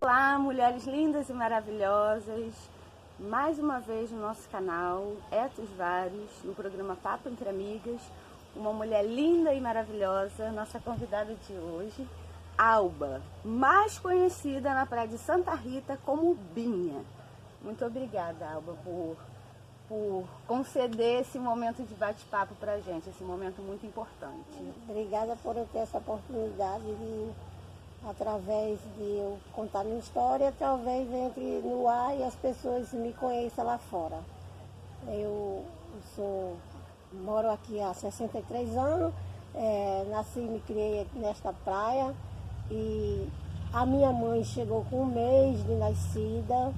Olá, mulheres lindas e maravilhosas, mais uma vez no nosso canal Etos Vários, no programa Papo Entre Amigas, uma mulher linda e maravilhosa, nossa convidada de hoje, Alba, mais conhecida na praia de Santa Rita como Binha. Muito obrigada, Alba, por conceder esse momento de bate-papo pra gente, esse momento muito importante. Obrigada por eu ter essa oportunidade de, através de eu contar minha história, talvez entre no ar e as pessoas me conheçam lá fora. Eu moro aqui há 63 anos, nasci e me criei nesta praia e a minha mãe chegou com 1 mês de nascida.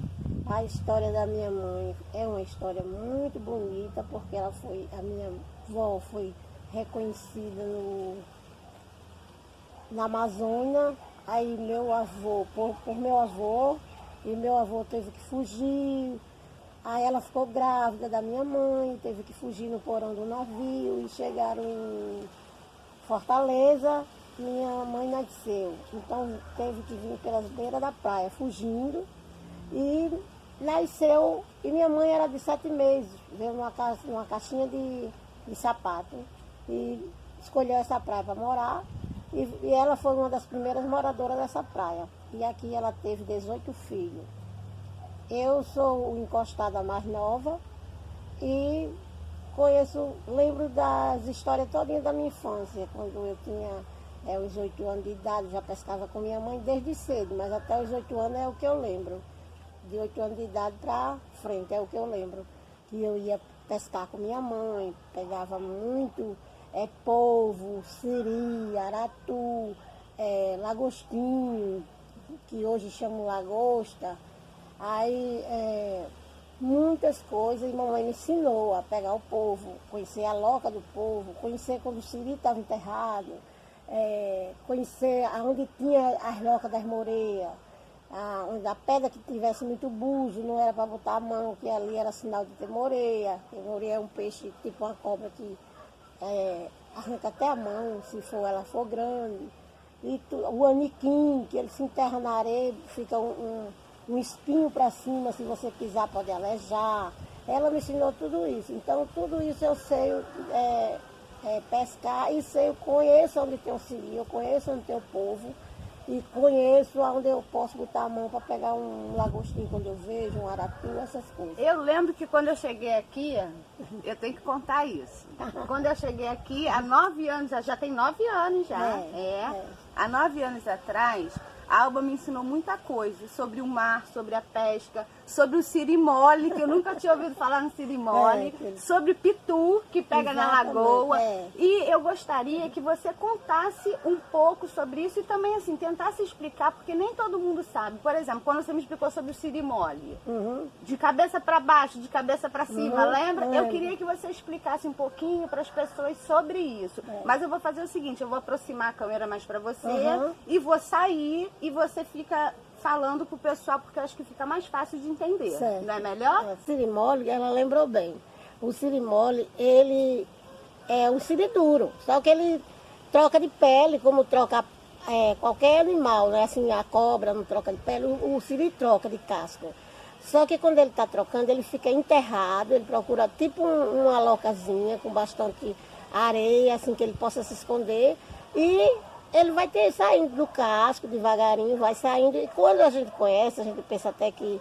A história da minha mãe é uma história muito bonita, porque a minha avó foi reconhecida na Amazônia. Aí meu avô, por meu avô, e meu avô teve que fugir. Aí ela ficou grávida da minha mãe, teve que fugir no porão do navio e chegaram em Fortaleza. Minha mãe nasceu, então teve que vir pelas beiras da praia, fugindo. E nasceu, e minha mãe era de 7 meses, veio numa caixinha de sapato e escolheu essa praia para morar. E ela foi uma das primeiras moradoras dessa praia. E aqui ela teve 18 filhos. Eu sou o encostada mais nova e lembro das histórias todinhas da minha infância. Quando eu tinha os 8 anos de idade, já pescava com minha mãe desde cedo, mas até os 8 anos é o que eu lembro. De 8 anos de idade para frente é o que eu lembro. Que eu ia pescar com minha mãe, pegava muito polvo, siri, aratu, lagostinho, que hoje chamam lagosta. Aí muitas coisas, e mamãe me ensinou a pegar o polvo, conhecer a loca do polvo, conhecer quando o siri estava enterrado, conhecer aonde tinha as locas das moreias. A pedra que tivesse muito buzo, não era para botar a mão, que ali era sinal de ter moreia. E moreia é um peixe, tipo uma cobra que arranca até a mão, se ela for grande. E o aniquim, que ele se enterra na areia, fica um espinho para cima, se você pisar pode alejar. Ela me ensinou tudo isso. Então tudo isso eu sei pescar e conheço onde tem o siri, eu conheço onde tem o polvo. E conheço onde eu posso botar a mão para pegar um lagostinho quando eu vejo, um aratu, essas coisas. Eu lembro que quando eu cheguei aqui, eu tenho que contar isso. Quando eu cheguei aqui, há 9 anos, já tem 9 anos já. Há 9 anos atrás, a Alba me ensinou muita coisa sobre o mar, sobre a pesca, sobre o siri mole, que eu nunca tinha ouvido falar no siri mole, sobre pitu, que pega na lagoa. E eu gostaria que você contasse um pouco sobre isso e também assim, tentasse explicar, porque nem todo mundo sabe. Por exemplo, quando você me explicou sobre o siri mole, de cabeça para baixo, de cabeça para cima, lembra? Eu queria que você explicasse um pouquinho para as pessoas sobre isso. Mas eu vou fazer o seguinte, eu vou aproximar a câmera mais para você e vou sair e você fica falando pro pessoal, porque eu acho que fica mais fácil de entender. Certo. Não é melhor? O siri mole, ela lembrou bem. O siri mole, ele é um siri duro, só que ele troca de pele, como troca qualquer animal, né? Assim, a cobra não troca de pele, o siri troca de casca. Só que quando ele está trocando, ele fica enterrado, ele procura tipo uma locazinha com bastante areia, assim que ele possa se esconder, e ele vai saindo do casco devagarinho, vai saindo, e quando a gente conhece, a gente pensa até que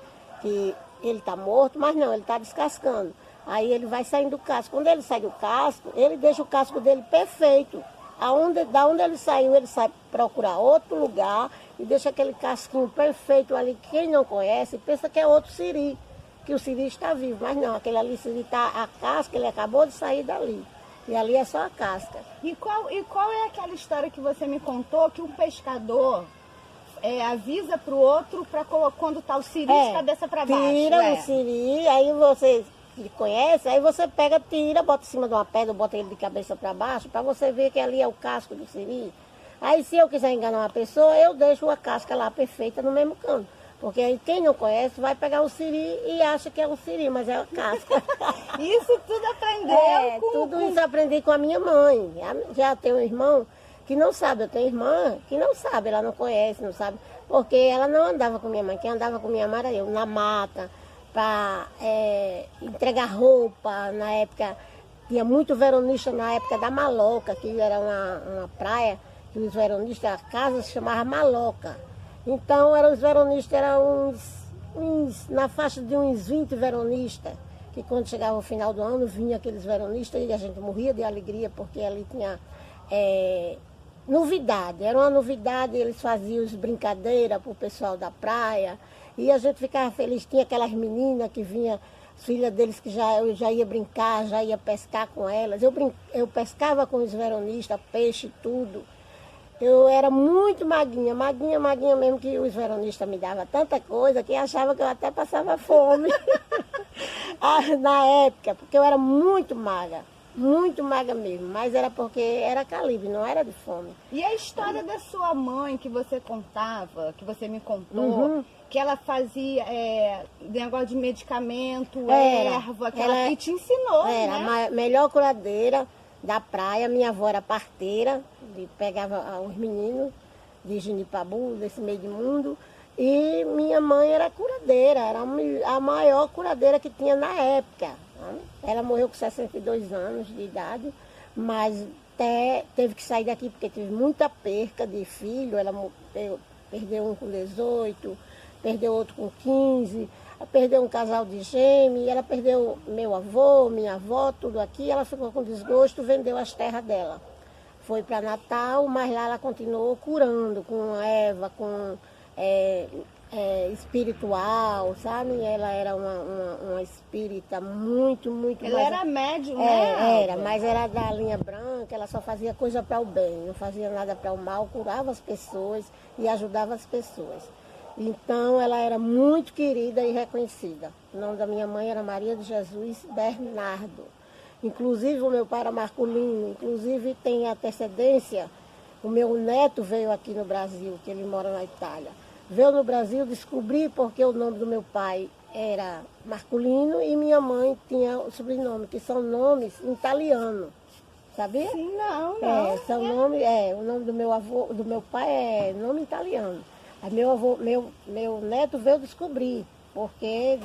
ele está morto, mas não, ele está descascando. Aí ele vai saindo do casco. Quando ele sai do casco, ele deixa o casco dele perfeito. Da onde ele sai procurar outro lugar e deixa aquele casquinho perfeito ali. Quem não conhece, pensa que é outro siri, que o siri está vivo, mas não, aquele ali siri está a casca, ele acabou de sair dali. E ali é só a casca. E qual é aquela história que você me contou que um pescador avisa para o outro quando está o siri de cabeça para baixo? Tira o siri, aí você conhece, aí você pega, tira, bota em cima de uma pedra, bota ele de cabeça para baixo, para você ver que ali é o casco do siri. Aí se eu quiser enganar uma pessoa, eu deixo a casca lá perfeita no mesmo canto. Porque aí quem não conhece vai pegar o siri e acha que é um siri, mas é a casca. Isso tudo aprendeu Tudo isso aprendi com a minha mãe. Já tenho um irmão que não sabe. Eu tenho irmã que não sabe, ela não conhece, não sabe, porque ela não andava com minha mãe. Quem andava com minha mãe era eu, na mata, para entregar roupa. Na época, tinha muito veronista na época da Maloca, que era uma praia, que os veronistas, a casa se chamava Maloca. Então, os veronistas eram na faixa de uns 20 veronistas, que quando chegava o final do ano, vinha aqueles veronistas e a gente morria de alegria, porque ali tinha novidade, era uma novidade, eles faziam as brincadeiras para o pessoal da praia, e a gente ficava feliz. Tinha aquelas meninas que vinham, filhas deles que eu já ia brincar, já ia pescar com elas. Eu pescava com os veronistas, peixe, tudo. Eu era muito maguinha, maguinha, maguinha mesmo, que os veronistas me davam tanta coisa que achava que eu até passava fome. Na época, porque eu era muito magra mesmo, mas era porque era calibre, não era de fome. E a história da sua mãe que você contava, que você me contou, que ela fazia negócio de medicamento, erva, que ela te ensinou, era né? a melhor curadeira da praia. Minha avó era parteira, pegava os meninos de Jenipabu, desse meio de mundo, e minha mãe era curadeira, era a maior curadeira que tinha na época. Ela morreu com 62 anos de idade, mas teve que sair daqui porque teve muita perca de filho. Ela perdeu um com 18, perdeu outro com 15, perdeu um casal de gêmeos, ela perdeu meu avô, minha avó, tudo aqui. Ela ficou com desgosto, vendeu as terras dela. Foi para Natal, mas lá ela continuou curando com erva, com espiritual, sabe? Ela era uma espírita muito, muito... Ela era médium, né? Era, mas era da linha branca, ela só fazia coisa para o bem, não fazia nada para o mal, curava as pessoas e ajudava as pessoas. Então, ela era muito querida e reconhecida. O nome da minha mãe era Maria de Jesus Bernardo. Inclusive, o meu pai era Marculino. Inclusive, tem antecedência. O meu neto veio aqui no Brasil, que ele mora na Itália. Veio no Brasil, descobri porque o nome do meu pai era Marculino e minha mãe tinha o sobrenome, que são nomes italianos. Sabia? Sim, não. São nomes, o nome do meu avô, do meu pai é nome italiano. Aí meu neto veio descobrir, porque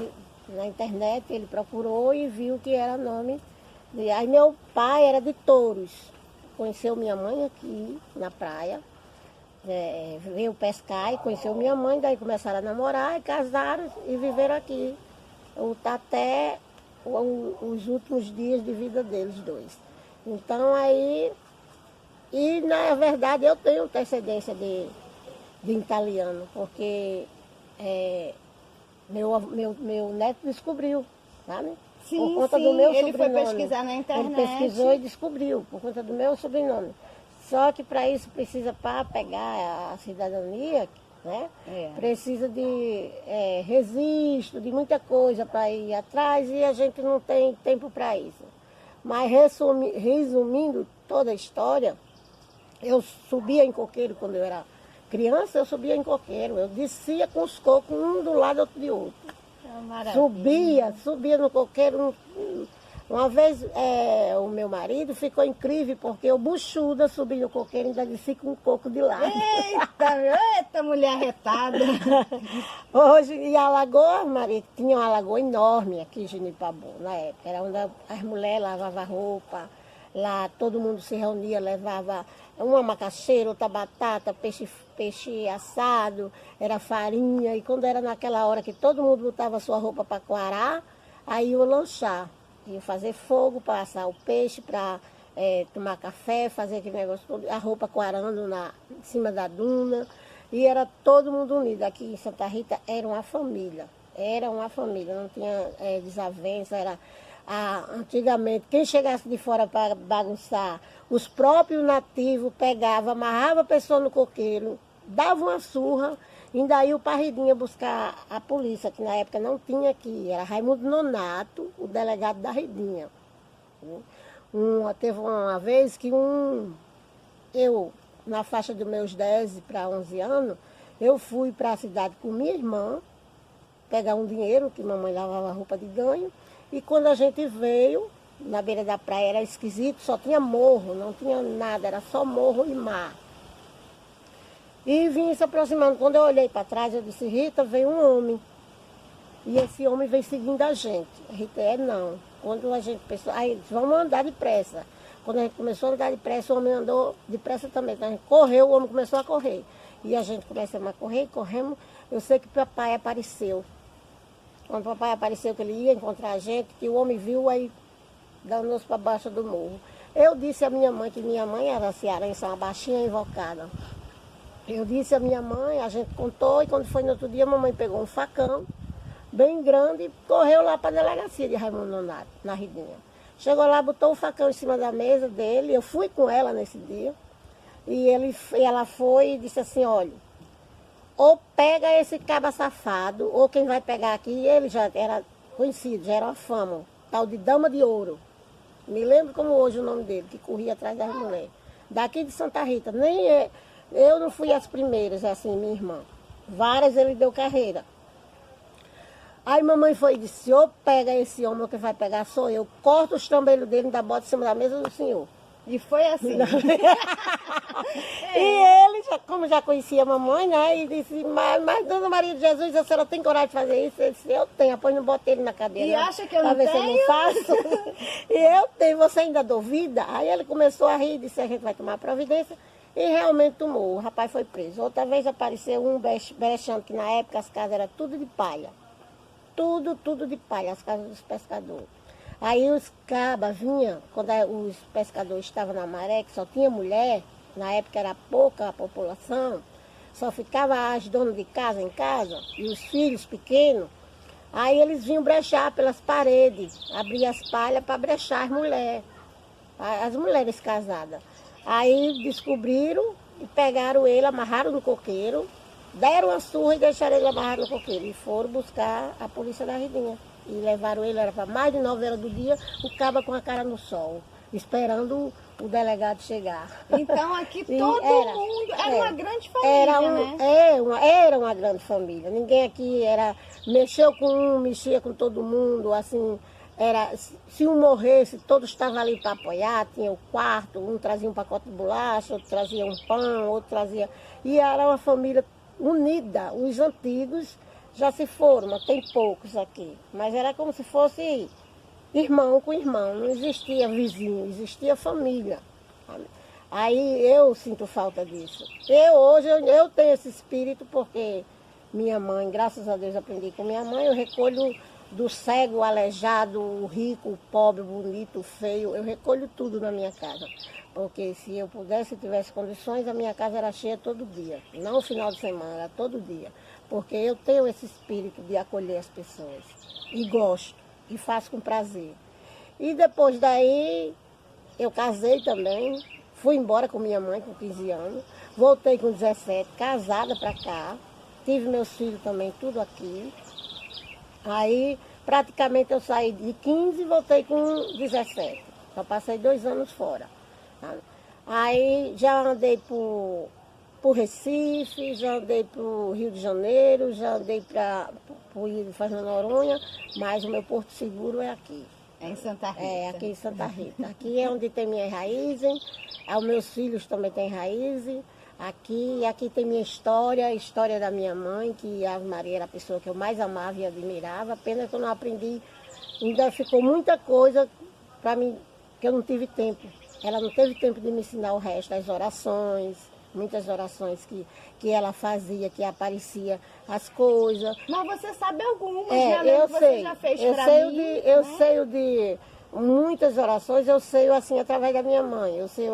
na internet ele procurou e viu que era nome. Aí meu pai era de Touros, conheceu minha mãe aqui na praia, veio pescar e conheceu minha mãe, daí começaram a namorar e casaram e viveram aqui até os últimos dias de vida deles dois. Então aí, e na verdade eu tenho antecedência de italiano, porque meu neto descobriu, sabe? Sim, por conta do meu ele sobrenome. foi pesquisar na internet. Ele pesquisou e descobriu, por conta do meu sobrenome. Só que para isso precisa, para pegar a cidadania, né? Precisa de registro, de muita coisa para ir atrás, e a gente não tem tempo para isso. Mas resumindo toda a história, eu subia em coqueiro quando eu era criança, eu subia em coqueiro, eu descia com os cocos, um do lado, outro de outro. Subia no coqueiro. Uma vez o meu marido ficou incrível, porque eu buchuda subi no coqueiro e ainda desci com um coco de lado. Eita, mulher retada! Hoje, e a lagoa, Maria, tinha uma lagoa enorme aqui em Jenipabu, na época. Era onde as mulheres lavavam roupa, lá todo mundo se reunia, levava uma macaxeira, outra batata, peixe assado, era farinha. E quando era naquela hora que todo mundo botava sua roupa para coarar, aí ia lanchar. Ia fazer fogo para assar o peixe, para tomar café, fazer aquele negócio todo, a roupa coarando em cima da duna. E era todo mundo unido. Aqui em Santa Rita era uma família, não tinha desavença, antigamente, quem chegasse de fora para bagunçar, os próprios nativos pegavam, amarravam a pessoa no coqueiro, davam uma surra, e daí o Parridinha buscar a polícia, que na época não tinha aqui, era Raimundo Nonato, o delegado da Ridinha. Teve uma vez que eu, na faixa dos meus 10 para 11 anos, eu fui para a cidade com minha irmã, pegar um dinheiro, que mamãe lavava roupa de ganho, e quando a gente veio, na beira da praia, era esquisito, só tinha morro, não tinha nada, era só morro e mar. E vinha se aproximando. Quando eu olhei para trás, eu disse, Rita, veio um homem. E esse homem veio seguindo a gente. A Rita, não. Quando a gente pensou, aí eles vamos andar depressa. Quando a gente começou a andar depressa, o homem andou depressa também. Então a gente correu, o homem começou a correr. E a gente começou a correr, corremos. Eu sei que o papai apareceu. Quando o papai apareceu, que ele ia encontrar a gente, que o homem viu, aí danou-se para baixo do morro. Eu disse à minha mãe, que minha mãe era cearense, uma baixinha invocada. Eu disse à minha mãe, a gente contou, e quando foi no outro dia, a mamãe pegou um facão bem grande e correu lá para a delegacia de Raimundo Nonato, na Ridinha. Chegou lá, botou o facão em cima da mesa dele, eu fui com ela nesse dia, e ela foi e disse assim, olha, ou pega esse caba safado, ou quem vai pegar aqui, ele já era conhecido, já era uma fama, tal de Dama de Ouro. Me lembro como hoje o nome dele, que corria atrás das mulheres. Daqui de Santa Rita, eu não fui as primeiras, assim, minha irmã. Várias ele deu carreira. Aí mamãe foi e disse, ou pega esse homem, que vai pegar sou eu, corta os trambelhos dele, ainda bota em cima da mesa do senhor. E foi assim. E ele, como já conhecia a mamãe, né, e disse, mas Dona Maria de Jesus, a senhora tem coragem de fazer isso? Ele disse, eu tenho, após não bota ele na cadeira. E acha que eu não tenho? Pra ver se eu não faço. E eu tenho, você ainda duvida? Aí ele começou a rir, disse, a gente vai tomar providência. E realmente tomou, o rapaz foi preso. Outra vez apareceu um brechando, que na época as casas eram tudo de palha. Tudo de palha, as casas dos pescadores. Aí os cabas vinham, quando os pescadores estavam na maré, que só tinha mulher, na época era pouca a população, só ficava as donas de casa em casa, e os filhos pequenos, aí eles vinham brechar pelas paredes, abrir as palhas para brechar as mulheres casadas. Aí descobriram e pegaram ele, amarraram no coqueiro, deram uma surra e deixaram ele amarrado no coqueiro. E foram buscar a polícia da Ridinha. E levaram ele, era para mais de 9 horas do dia, o caba com a cara no sol, esperando o delegado chegar. Então aqui todo mundo era uma grande família, né? Era uma grande família. Ninguém aqui mexeu com um, mexia com todo mundo, assim. Se um morresse, todos estavam ali para apoiar, tinha o quarto, um trazia um pacote de bolacha, outro trazia um pão, outro trazia... E era uma família unida. Os antigos já se foram, mas tem poucos aqui. Mas era como se fosse irmão com irmão, não existia vizinho, existia família. Aí eu sinto falta disso. Hoje eu tenho esse espírito porque minha mãe, graças a Deus aprendi com minha mãe, eu recolho do cego, o aleijado, o rico, o pobre, o bonito, o feio, eu recolho tudo na minha casa. Porque se eu pudesse, se tivesse condições, a minha casa era cheia todo dia. Não no final de semana, era todo dia. Porque eu tenho esse espírito de acolher as pessoas. E gosto, e faço com prazer. E depois daí, eu casei também, fui embora com minha mãe com 15 anos, voltei com 17, casada para cá, tive meus filhos também, tudo aqui. Aí, praticamente, eu saí de 15 e voltei com 17. Só passei 2 anos fora. Aí, já andei por Recife, já andei para o Rio de Janeiro, já andei para o Rio de Fernando Noronha, mas o meu porto seguro é aqui. É em Santa Rita. É, aqui em Santa Rita. Aqui é onde tem minhas raízes, os meus filhos também têm raízes. Aqui tem minha história, a história da minha mãe, que a Maria era a pessoa que eu mais amava e admirava. Apenas que eu não aprendi, ainda ficou muita coisa para mim, que eu não tive tempo. Ela não teve tempo de me ensinar o resto, as orações, muitas orações que ela fazia, que aparecia as coisas. Mas você sabe algumas, né? Eu você sei, já fez para mim. Eu sei de muitas orações, eu sei assim através da minha mãe. Eu sei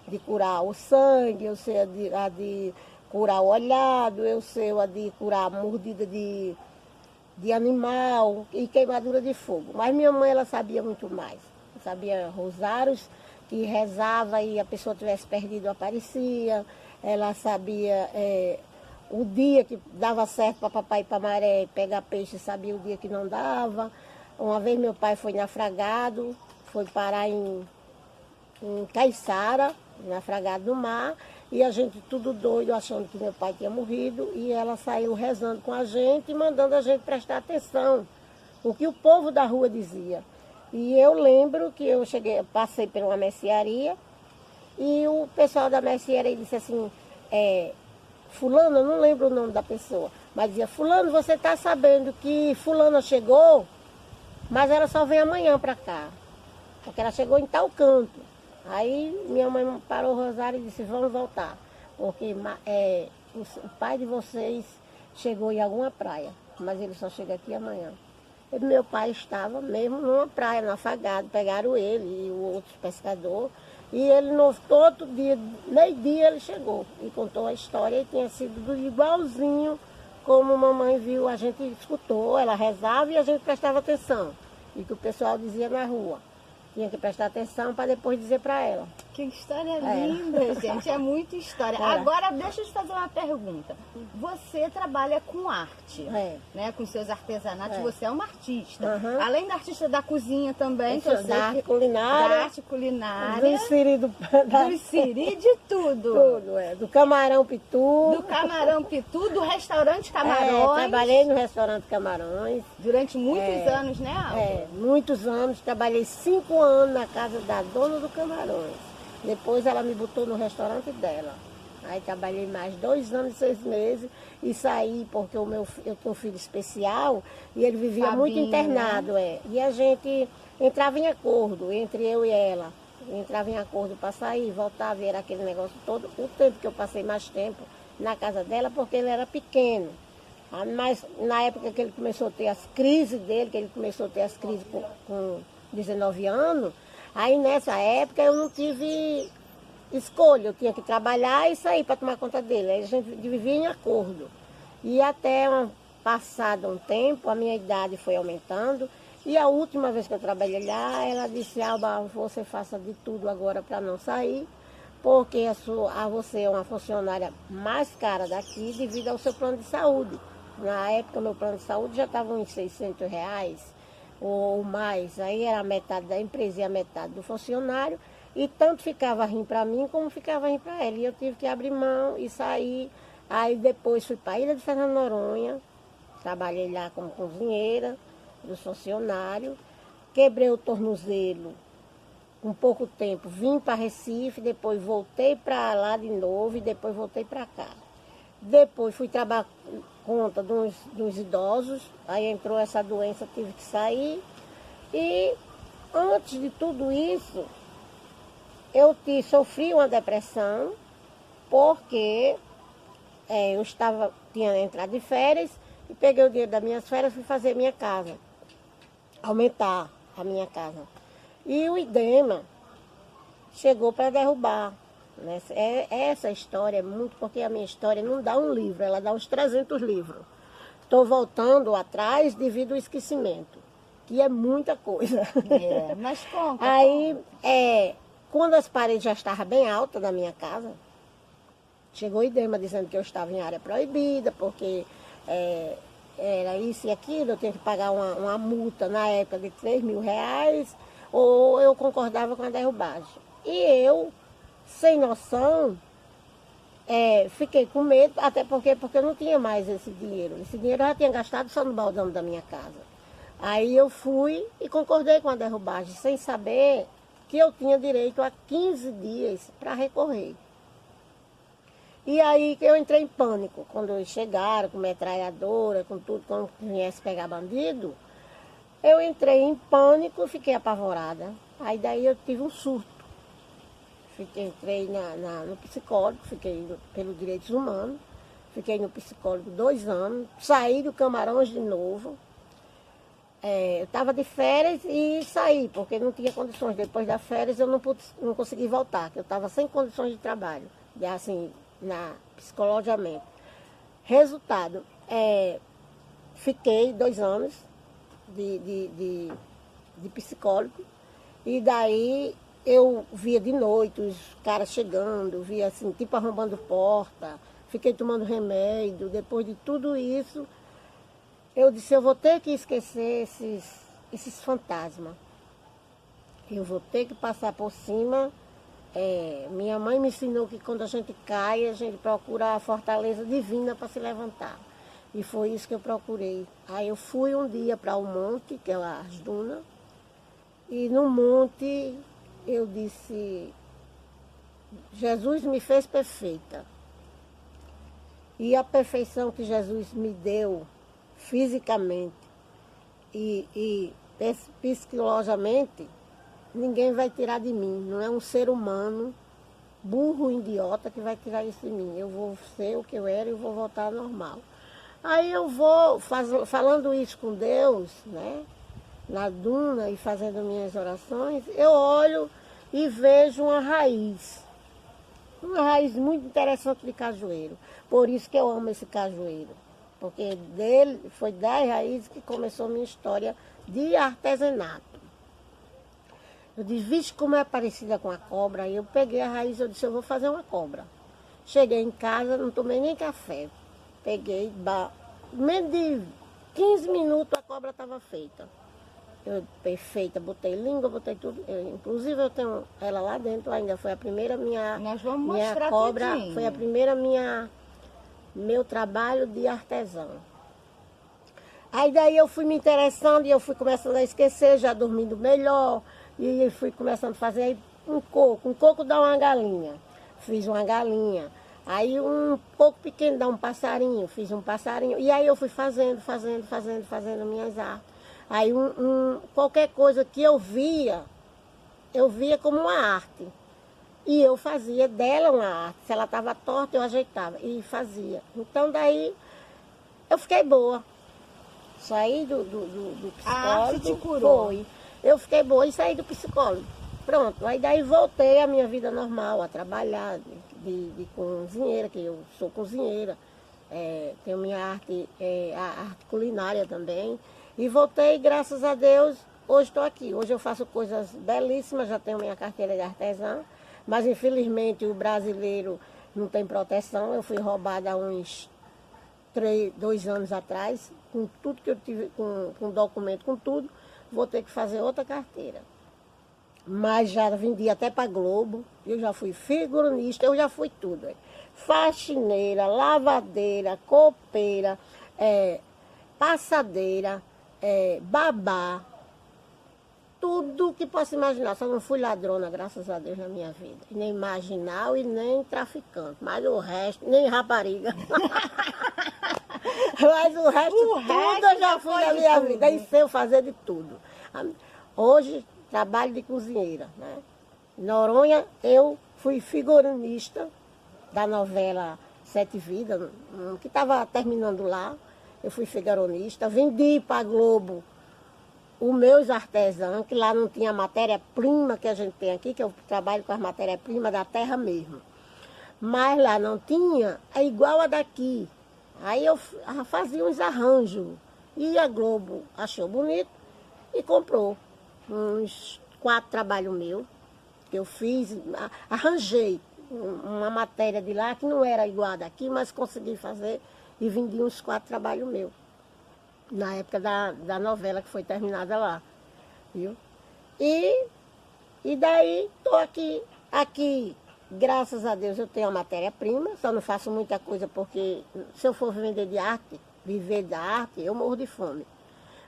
de curar o sangue, eu sei a de curar o olhado, eu sei a de curar a mordida de animal e queimadura de fogo. Mas minha mãe, ela sabia muito mais. Sabia rosários, que rezava e a pessoa tivesse perdido, aparecia. Ela sabia o dia que dava certo para papai ir para maré pegar peixe, sabia o dia que não dava. Uma vez meu pai foi naufragado, foi parar em Caiçara, naufragado no mar, e a gente tudo doido, achando que meu pai tinha morrido, e ela saiu rezando com a gente e mandando a gente prestar atenção. O que o povo da rua dizia. E eu lembro que eu passei por uma mercearia e o pessoal da mercearia disse assim, fulano, eu não lembro o nome da pessoa, mas dizia, fulano, você está sabendo que fulana chegou, mas ela só vem amanhã para cá, porque ela chegou em tal canto. Aí minha mãe parou o rosário e disse, vamos voltar, porque o pai de vocês chegou em alguma praia, mas ele só chega aqui amanhã. E meu pai estava mesmo numa praia, no Afagado, pegaram ele e o outro pescador, e ele no outro dia, meio-dia ele chegou e contou a história e tinha sido igualzinho como mamãe viu, a gente escutou, ela rezava e a gente prestava atenção. E que o pessoal dizia na rua. Tinha que prestar atenção para depois dizer para ela. Que história linda, gente. É muita história. Agora, deixa eu te fazer uma pergunta. Você trabalha com arte, né? Com seus artesanatos. Você é uma artista. Além da artista da cozinha também. Que eu sei da arte culinária. Da arte culinária. Do siri, do siri, de tudo. Tudo, do camarão pitu. Do camarão pitu, do restaurante Camarões. Trabalhei no restaurante Camarões. Durante muitos anos, né, Alba? Muitos anos. Trabalhei 5 anos na casa da dona do Camarões. Depois ela me botou no restaurante dela. Aí trabalhei mais 2 anos e 6 meses e saí porque eu tenho um filho especial e ele vivia muito internado. E a gente entrava em acordo entre eu e ela. Entrava em acordo para sair, voltar, ver aquele negócio todo. O tempo que eu passei mais tempo na casa dela porque ele era pequeno. Mas na época que ele começou a ter as crises dele, que ele começou a ter as crises com 19 anos, aí nessa época eu não tive escolha, eu tinha que trabalhar e sair para tomar conta dele. Aí a gente vivia em acordo. E até passado um tempo, a minha idade foi aumentando. E a última vez que eu trabalhei lá, ela disse, Alba, você faça de tudo agora para não sair, porque você é uma funcionária mais cara daqui devido ao seu plano de saúde. Na época, meu plano de saúde já estava uns R$600 ou mais. Aí era a metade da empresa e a metade do funcionário. E tanto ficava rindo para mim como ficava rindo para ela. E eu tive que abrir mão e sair. Aí depois fui para a Ilha de Fernando de Noronha. Trabalhei lá como cozinheira dos funcionários. Quebrei o tornozelo com pouco tempo. Vim para Recife, depois voltei para lá de novo e depois voltei para cá. Depois fui trabalhar conta dos idosos, aí entrou essa doença, tive que sair. E antes de tudo isso, eu sofri uma depressão, porque eu tinha entrado de férias e peguei o dinheiro das minhas férias e fui fazer minha casa, aumentar a minha casa. E o edema chegou para derrubar. Essa história é muito, porque a minha história não dá um livro, ela dá uns 300 livros. Estou voltando atrás devido ao esquecimento, que é muita coisa. Mas conta. Aí, quando as paredes já estavam bem altas da minha casa, chegou o edema dizendo que eu estava em área proibida, porque era isso e aquilo, eu tinha que pagar uma multa na época de R$3.000, ou eu concordava com a derrubagem. E eu, sem noção, fiquei com medo, até porque eu não tinha mais esse dinheiro. Esse dinheiro eu já tinha gastado só no baldão da minha casa. Aí eu fui e concordei com a derrubagem, sem saber que eu tinha direito a 15 dias para recorrer. E aí que eu entrei em pânico, quando eles chegaram com metralhadora, com tudo, quando viesse pegar bandido, eu entrei em pânico, fiquei apavorada. Aí daí eu tive um surto. Entrei no psicólogo, fiquei pelos direitos humanos, fiquei no psicólogo 2 anos, saí do Camarões de novo. Eu estava de férias e saí, porque não tinha condições. Depois das férias eu não consegui voltar, porque eu estava sem condições de trabalho, assim, psicologicamente. Resultado, fiquei 2 anos de psicólogo, e daí eu via de noite os caras chegando, via assim, tipo arrombando porta, fiquei tomando remédio. Depois de tudo isso, eu disse, eu vou ter que esquecer esses fantasmas. Eu vou ter que passar por cima. Minha mãe me ensinou que quando a gente cai, a gente procura a fortaleza divina para se levantar. E foi isso que eu procurei. Aí eu fui um dia para o monte, que é as dunas, E no monte eu disse, Jesus me fez perfeita. E a perfeição que Jesus me deu fisicamente e psicologicamente, ninguém vai tirar de mim. Não é um ser humano, burro, idiota, que vai tirar isso de mim. Eu vou ser o que eu era e eu vou voltar ao normal. Aí eu vou falando isso com Deus, né? Na duna e fazendo minhas orações, eu olho e vejo uma raiz muito interessante de cajueiro. Por isso que eu amo esse cajueiro, porque dele foi das raízes que começou a minha história de artesanato. Eu disse, vixe, como é parecida com a cobra. Aí eu peguei a raiz e eu disse, eu vou fazer uma cobra. Cheguei em casa, não tomei nem café. Peguei, menos de 15 minutos a cobra estava feita. Perfeita, botei língua, botei tudo. Inclusive eu tenho ela lá dentro ainda. Foi a primeira Nós vamos mostrar cobra, tudinho. foi a primeira meu trabalho de artesã. Aí daí eu fui me interessando e eu fui começando a esquecer, já dormindo melhor. E fui começando a fazer um coco dá uma galinha. Fiz uma galinha. Aí um coco pequeno dá um passarinho, fiz um passarinho. E aí eu fui fazendo minhas artes. Aí qualquer coisa que eu via como uma arte. E eu fazia dela uma arte. Se ela estava torta, eu ajeitava e fazia. Então daí eu fiquei boa. Saí do psicólogo. A arte te curou. Foi. Eu fiquei boa e saí do psicólogo. Pronto. Aí daí voltei à minha vida normal, a trabalhar de cozinheira, que eu sou cozinheira. Tenho minha arte, a arte culinária também. E voltei, graças a Deus, hoje estou aqui. Hoje eu faço coisas belíssimas, já tenho minha carteira de artesã, mas infelizmente o brasileiro não tem proteção. Eu fui roubada há uns 2 anos atrás, com tudo que eu tive, com documento, com tudo, vou ter que fazer outra carteira. Mas já vendi até para Globo, eu já fui figurinista, eu já fui tudo. Faxineira, lavadeira, copeira, passadeira, babá, tudo que possa imaginar. Só não fui ladrona, graças a Deus, na minha vida. Nem marginal e nem traficante. Mas o resto, nem rapariga. Mas o resto tudo eu já fui na minha vida. E sei fazer de tudo. Hoje, trabalho de cozinheira, né? Em Noronha, eu fui figurinista da novela Sete Vidas, que estava terminando lá. Eu fui figurinista, vendi para a Globo os meus artesãos, que lá não tinha matéria-prima que a gente tem aqui, que eu trabalho com as matérias-primas da terra mesmo. Mas lá não tinha, é igual a daqui. Aí eu fazia uns arranjos. E a Globo achou bonito e comprou uns 4 trabalhos meus, que eu fiz, arranjei uma matéria de lá que não era igual a daqui, mas consegui fazer. E vendi uns 4 trabalhos meus, na época da novela que foi terminada lá, viu? E daí estou aqui, graças a Deus eu tenho a matéria-prima, só não faço muita coisa porque se eu for vender de arte, viver da arte, eu morro de fome.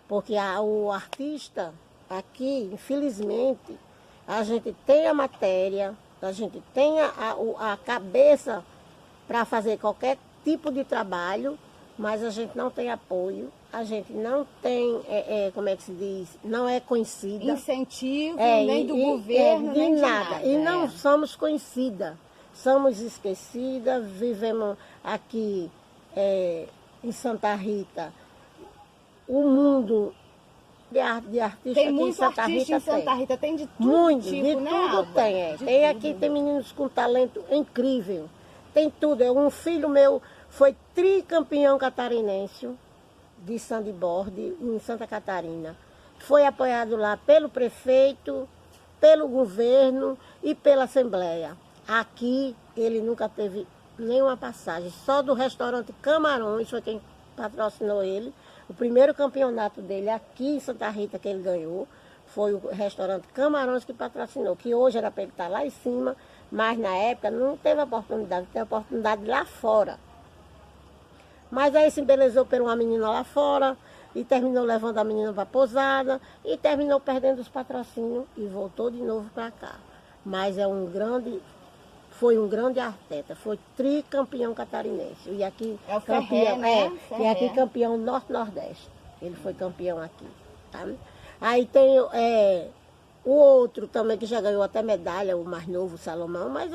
Porque o artista aqui, infelizmente, a gente tem a matéria, a gente tem a cabeça para fazer qualquer tipo de trabalho, mas a gente não tem apoio, a gente não tem, como é que se diz, não é conhecida. Incentivo, nem do governo, nem de nada. E não somos conhecidas, somos esquecidas, vivemos aqui em Santa Rita, o mundo de artistas tem aqui muito em Santa artista Rita. Em Santa Rita tem de tudo, muito, tipo, de né, tudo Alba? tem. De Tem tudo. aqui, tem meninos com talento incrível. Tem tudo. Um filho meu foi tricampeão catarinense de sandboard em Santa Catarina. Foi apoiado lá pelo prefeito, pelo governo e pela Assembleia. Aqui ele nunca teve nenhuma passagem. Só do restaurante Camarões foi quem patrocinou ele. O primeiro campeonato dele aqui em Santa Rita que ele ganhou foi o restaurante Camarões que patrocinou, que hoje era para ele estar lá em cima, mas na época não teve oportunidade, teve oportunidade lá fora. Mas aí se embelezou por uma menina lá fora, e terminou levando a menina para a pousada, e terminou perdendo os patrocínios e voltou de novo para cá. Mas foi um grande atleta, foi tricampeão catarinense. E aqui É o campeão, Ferré, né? E aqui campeão norte-nordeste. Ele foi campeão aqui. Tá? Aí tem o outro também que já ganhou até medalha, o mais novo, o Salomão, mas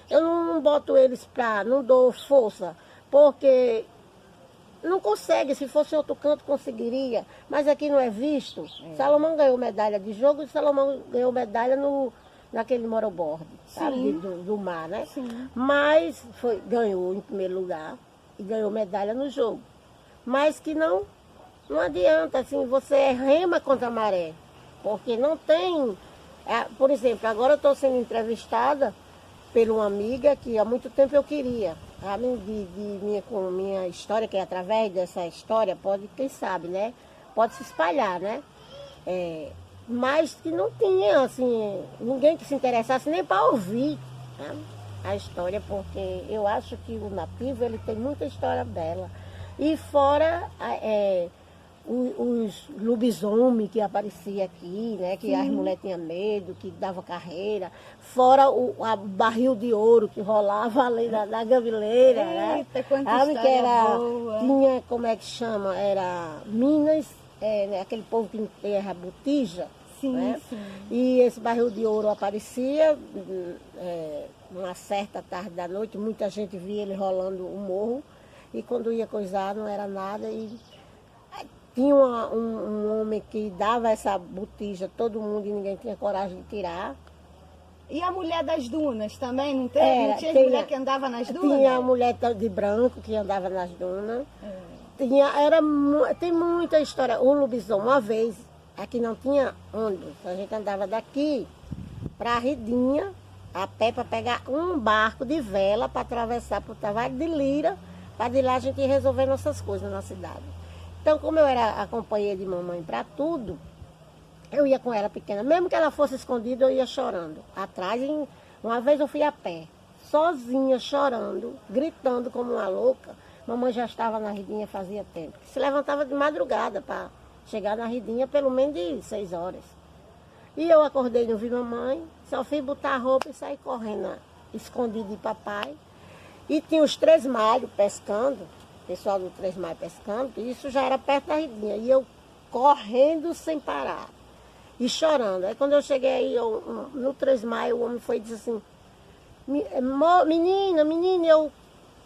eu não boto eles não dou força, porque não consegue, se fosse em outro canto conseguiria, mas aqui não é visto. Salomão ganhou medalha de jogo e Salomão ganhou medalha naquele moroborde, sabe, do mar, né? Sim. Mas ganhou em primeiro lugar e ganhou medalha no jogo. Mas que não adianta, assim, você rema contra a maré, porque não tem... por exemplo, agora eu estou sendo entrevistada por uma amiga que há muito tempo eu queria. Com minha história, que através dessa história pode, quem sabe, né? Pode se espalhar, né? Mas que não tinha, assim, ninguém que se interessasse nem para ouvir, né, a história, porque eu acho que o nativo, ele tem muita história bela. E fora os lobisomens que apareciam aqui, né, que as mulheres tinham medo, que dava carreira, fora o barril de ouro que rolava ali da gavileira, né? Sabe que era boa. Tinha, como é que chama? Era Minas, aquele povo que enterra botija. Sim, né? sim. E esse barril de ouro aparecia numa certa tarde da noite, muita gente via ele rolando o morro, e quando ia coisar não era nada, e tinha um homem que dava essa botija, todo mundo, e ninguém tinha coragem de tirar. E a mulher das dunas também, não teve? Não tinha mulher que andava nas dunas? Tinha a mulher de branco que andava nas dunas. Tem muita história. O lobisomem, uma vez, aqui não tinha ônibus, a gente andava daqui para a Ridinha, a pé, para pegar um barco de vela para atravessar para o Tavares de Lira, para de lá a gente ir resolver nossas coisas na cidade. Então, como eu era a companheira de mamãe para tudo, eu ia com ela pequena. Mesmo que ela fosse escondida, eu ia chorando. Atrás, uma vez eu fui a pé, sozinha, chorando, gritando como uma louca. Mamãe já estava na Ridinha fazia tempo. Se levantava de madrugada para chegar na Ridinha pelo menos de 6 horas. E eu acordei, não vi mamãe, só fui botar a roupa e sair correndo, escondido de papai. E tinha os 3 malhos pescando, o pessoal do 3 malhos pescando, e isso já era perto da Ridinha. E eu correndo sem parar e chorando. Aí quando eu cheguei aí, no 3 malhos, o homem foi e disse assim, menina,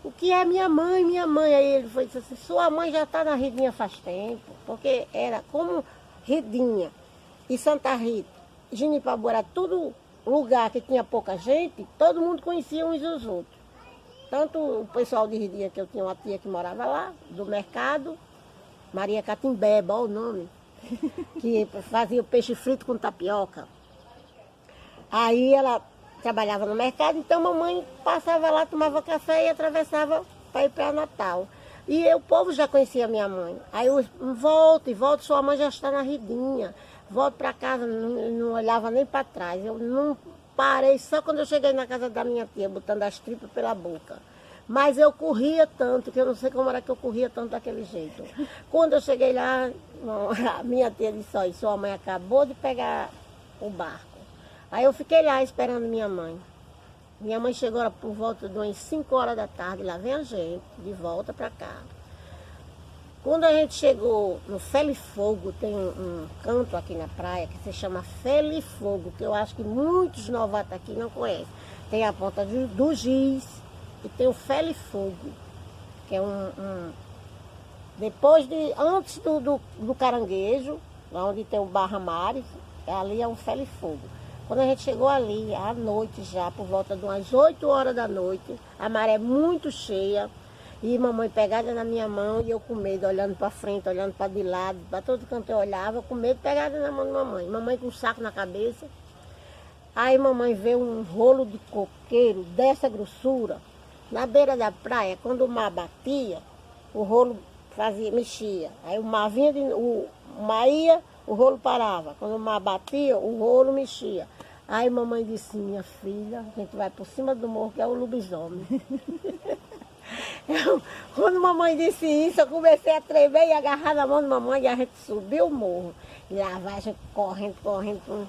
o que é minha mãe, minha mãe? Aí ele foi e disse assim, sua mãe já está na Ridinha faz tempo, porque era como Ridinha e Santa Rita, Genipabu, era tudo lugar que tinha pouca gente, todo mundo conhecia uns os outros. Tanto o pessoal de Ridinha, que eu tinha uma tia que morava lá, do mercado, Maria Catimbé, bom o nome, que fazia peixe frito com tapioca. Aí ela trabalhava no mercado, então mamãe passava lá, tomava café e atravessava para ir para Natal. E o povo já conhecia minha mãe. Aí eu volto, sua mãe já está na Ridinha. Volto para casa, não olhava nem para trás. Eu não parei, só quando eu cheguei na casa da minha tia, botando as tripas pela boca. Mas eu corria tanto, que eu não sei como era que eu corria tanto daquele jeito. Quando eu cheguei lá, a minha tia disse, olha, sua mãe acabou de pegar o barco. Aí eu fiquei lá esperando minha mãe. Minha mãe chegou por volta de umas 5 horas da tarde, lá vem a gente, de volta para cá. Quando a gente chegou no Felifogo, tem um canto aqui na praia que se chama Felifogo, que eu acho que muitos novatos aqui não conhecem. Tem a ponta do Giz e tem o Felifogo, que é antes do Caranguejo, lá onde tem o Barra Mares, ali é um Felifogo. Quando a gente chegou ali, à noite já, por volta de umas 8 horas da noite, a maré muito cheia, e mamãe pegada na minha mão, e eu com medo, olhando para frente, olhando para de lado, para todo canto eu olhava, com medo, pegada na mão de mamãe. Mamãe com um saco na cabeça. Aí mamãe vê um rolo de coqueiro dessa grossura, na beira da praia. Quando o mar batia, o rolo mexia. Aí o mar vinha, o mar ia, o rolo parava. Quando o mar batia, o rolo mexia. Aí mamãe disse, minha filha, a gente vai por cima do morro, que é o lobisomem. Quando mamãe disse isso, eu comecei a tremer e agarrar na mão da mamãe e a gente subiu o morro. E lá vai a gente correndo.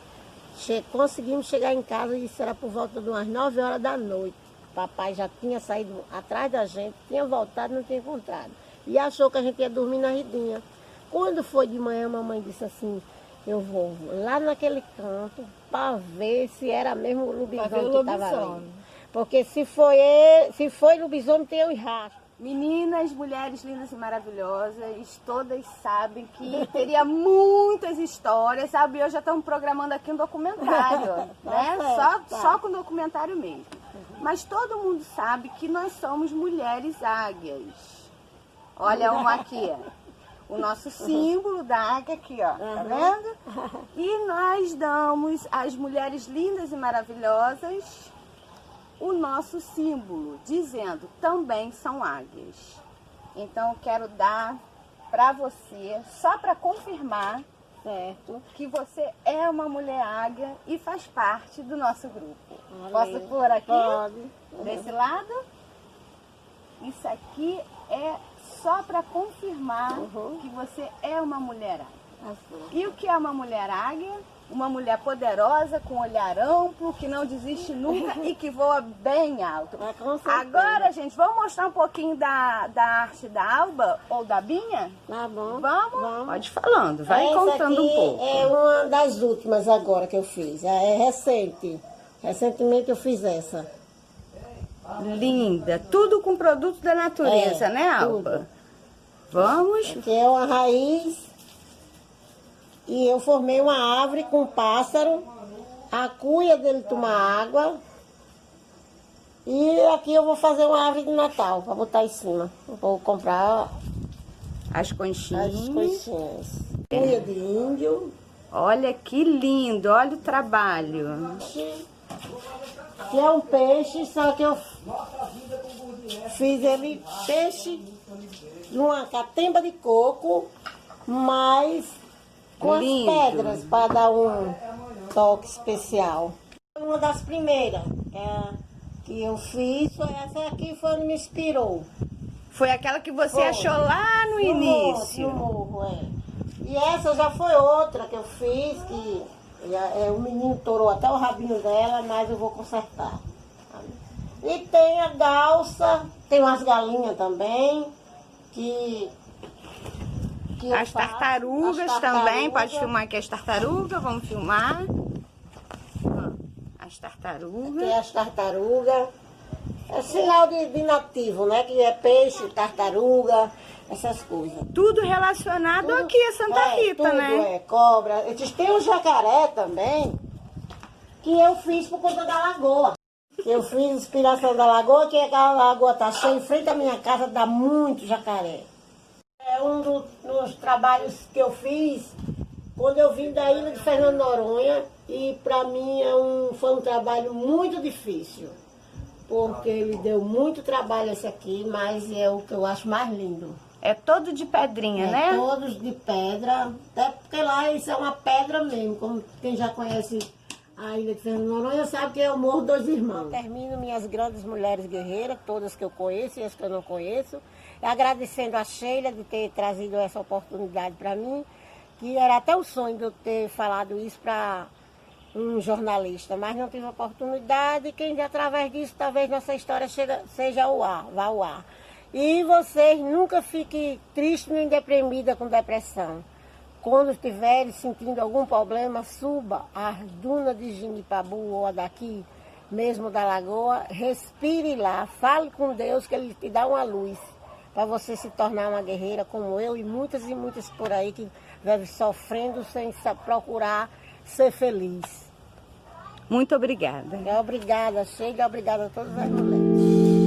Conseguimos chegar em casa e isso era por volta de umas 9 horas da noite. Papai já tinha saído atrás da gente, tinha voltado e não tinha encontrado. E achou que a gente ia dormir na Ridinha. Quando foi de manhã, a mamãe disse assim, eu vou lá naquele canto para ver se era mesmo o lobisomem que estava ali. Porque se foi lobisomem, tem o rastro. Meninas, mulheres lindas e maravilhosas, todas sabem que teria muitas histórias, sabe? Hoje já estamos programando aqui um documentário, né? Só com documentário mesmo. Mas todo mundo sabe que nós somos mulheres águias. Olha uma aqui, o nosso símbolo da águia aqui, ó, tá vendo? E nós damos às mulheres lindas e maravilhosas o nosso símbolo, dizendo também são águias. Então eu quero dar para você, só para confirmar, certo, que você é uma mulher águia e faz parte do nosso grupo. Posso pôr aqui? Pode. Desse lado? Isso aqui é só para confirmar que você é uma mulher águia. E o que é uma mulher águia? Uma mulher poderosa, com olhar amplo, que não desiste nunca e que voa bem alto. Agora, gente, vamos mostrar um pouquinho da arte da Alba ou da Binha? Tá bom. Vamos? Pode ir falando, vai contando um pouco. É uma das últimas agora que eu fiz, é recente. Recentemente eu fiz essa. Linda, tudo com produto da natureza, né, Alba? Tudo. Vamos? Aqui é uma raiz. E eu formei uma árvore com um pássaro, a cuia dele tomar água. E aqui eu vou fazer uma árvore de Natal para botar em cima. Vou comprar as conchinhas. Cuia de índio. Olha que lindo, olha o trabalho. Que é um peixe, só que eu fiz ele peixe numa catemba de coco, mas com as pedras para dar um toque especial. Uma das primeiras que eu fiz foi essa aqui, foi onde me inspirou. Foi aquela que você achou lá no início? No morro, E essa já foi outra que eu fiz, que o menino torou até o rabinho dela, mas eu vou consertar. E tem a galça, tem umas galinhas também, as tartarugas também, pode filmar aqui as tartarugas, vamos filmar. As tartarugas. Tem as tartarugas. É sinal de nativo, né? Que é peixe, tartaruga, essas coisas. Tudo relacionado aqui a Santa Rita, né? Cobra. Tem um jacaré também, que eu fiz por conta da lagoa. Eu fiz inspiração da lagoa, que aquela lagoa tá cheia, em frente à minha casa dá muito jacaré. É um dos trabalhos que eu fiz quando eu vim da ilha de Fernando Noronha, e para mim foi um trabalho muito difícil, porque ele deu muito trabalho esse aqui, mas é o que eu acho mais lindo. É todo de pedrinha, né? Todos de pedra, até porque lá isso é uma pedra mesmo, como quem já conhece a ilha de Fernando Noronha sabe que é o Morro dos Irmãos. Termino minhas grandes mulheres guerreiras, todas que eu conheço e as que eu não conheço, agradecendo a Sheila de ter trazido essa oportunidade para mim, que era até o sonho de eu ter falado isso para um jornalista, mas não tive oportunidade, e quem através disso talvez nossa história seja vá ao ar. E vocês nunca fiquem tristes nem deprimidas com depressão. Quando estiverem sentindo algum problema, suba as dunas de Genipabu ou a daqui, mesmo da lagoa, respire lá, fale com Deus que Ele te dá uma luz para você se tornar uma guerreira como eu e muitas por aí que vivem sofrendo sem procurar ser feliz. Muito obrigada. Obrigada, Sheila, obrigada a todas as mulheres.